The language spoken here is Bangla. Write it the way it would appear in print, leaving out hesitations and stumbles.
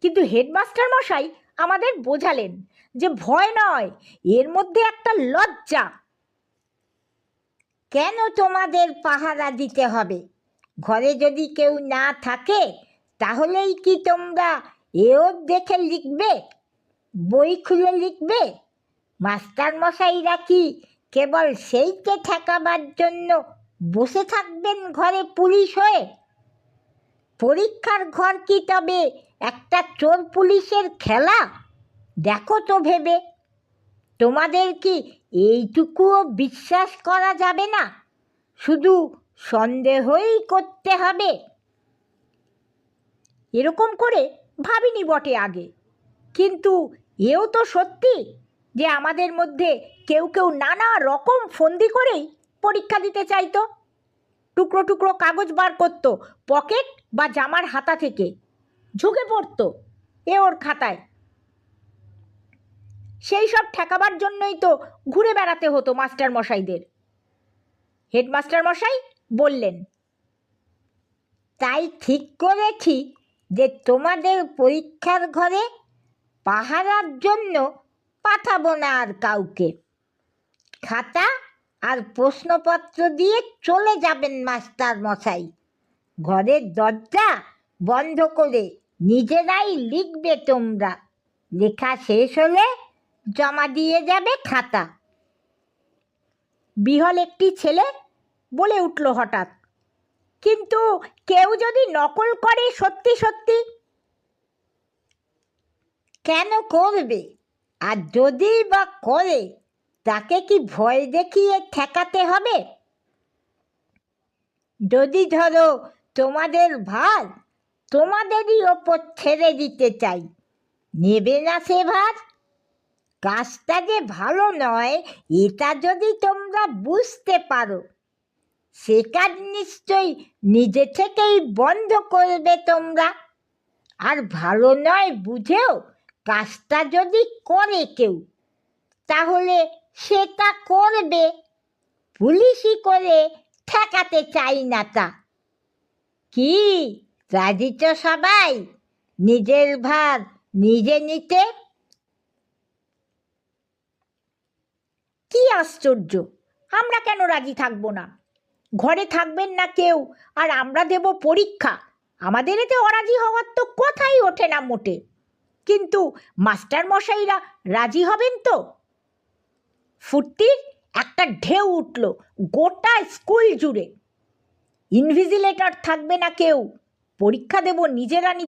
কিন্তু হেডমাস্টার মশাই আমাদের বোঝালেন যে ভয় নয়, এর মধ্যে একটা লজ্জা। কেন তোমাদের পাহারা দিতে হবে? ঘরে যদি কেউ না থাকে তাহলেই কি তোমরা এও দেখে লিখবে, বই খুলে লিখবে? মাস্টার মশাইরা কি কেবল সেইকে ঠেকাবার জন্য বসে থাকবেন ঘরে পুলিশ হয়ে? পরীক্ষার ঘর কি তবে একটা চোর পুলিশের খেলা? দেখো তো ভেবে, তোমাদের কি এইটুকুও বিশ্বাস করা যাবে না? শুধু সন্দেহই করতে হবে? এরকম করে ভাবিনি বটে আগে, কিন্তু এও তো সত্যি যে আমাদের মধ্যে কেউ কেউ নানা রকম ফন্দি করেই পরীক্ষা দিতে চাইতো। টুকরো টুকরো কাগজ বার করতো পকেট বা জামার হাতা থেকে, ঝুঁকে পড়তো ওর খাতায়। সেই সব ঠেকাবার জন্যই তো ঘুরে বেড়াতে হতো মাস্টার মশাইদের। হেডমাস্টার মশাই বললেন, তাই ঠিক করেছি যে তোমাদের পরীক্ষার ঘরে পাহারার জন্য পাঠাবো না আর কাউকে। খাতা আর প্রশ্নপত্র দিয়ে চলে যাবেন মাস্টার মশাই। ঘরের দরজা বন্ধ করে নিজেরাই লিখবে তোমরা। লেখা শেষ হলে জমা দিয়ে যাবে খাতা। বিহল একটি ছেলে বলে উঠল হঠাৎ, কিন্তু কেউ যদি নকল করে সত্যি সত্যি? কেন করবে? আর যদি বা করে, তাকে কি ভয় দেখিয়ে ঠেকাতে হবে? যদি ধরো তোমাদের ভার তোমাদেরই ওপর ছেড়ে দিতে চাই, নেবে না সে ভার? কাজটা যে ভালো নয় এটা যদি তোমরা বুঝতে পারো, সে কাজ নিশ্চয়ই নিজে থেকেই বন্ধ করবে তোমরা। আর ভালো নয় বুঝেও কাজটা যদি করে কেউ, তাহলে সেটা করবে। পুলিশই করে ঠেকাতে চাই না তা। কি রাজি তো সবাই নিজের ভার নিজে নিতে? কি আশ্চর্য! আমরা কেন রাজি থাকবো না? ঘরে থাকবেন না কেউ, আর আমরা দেব পরীক্ষা। আমাদের এতে অরাজি হওয়ার তো কথাই ওঠে না মোটে। কিন্তু মাস্টার মশাইরা রাজি হবেন তো? ফুর্তির একটা ঢেউ উঠল গোটা স্কুল জুড়ে। ইনভিজিলেটর থাকবে না কেউ, পরীক্ষা দেব নিজেরা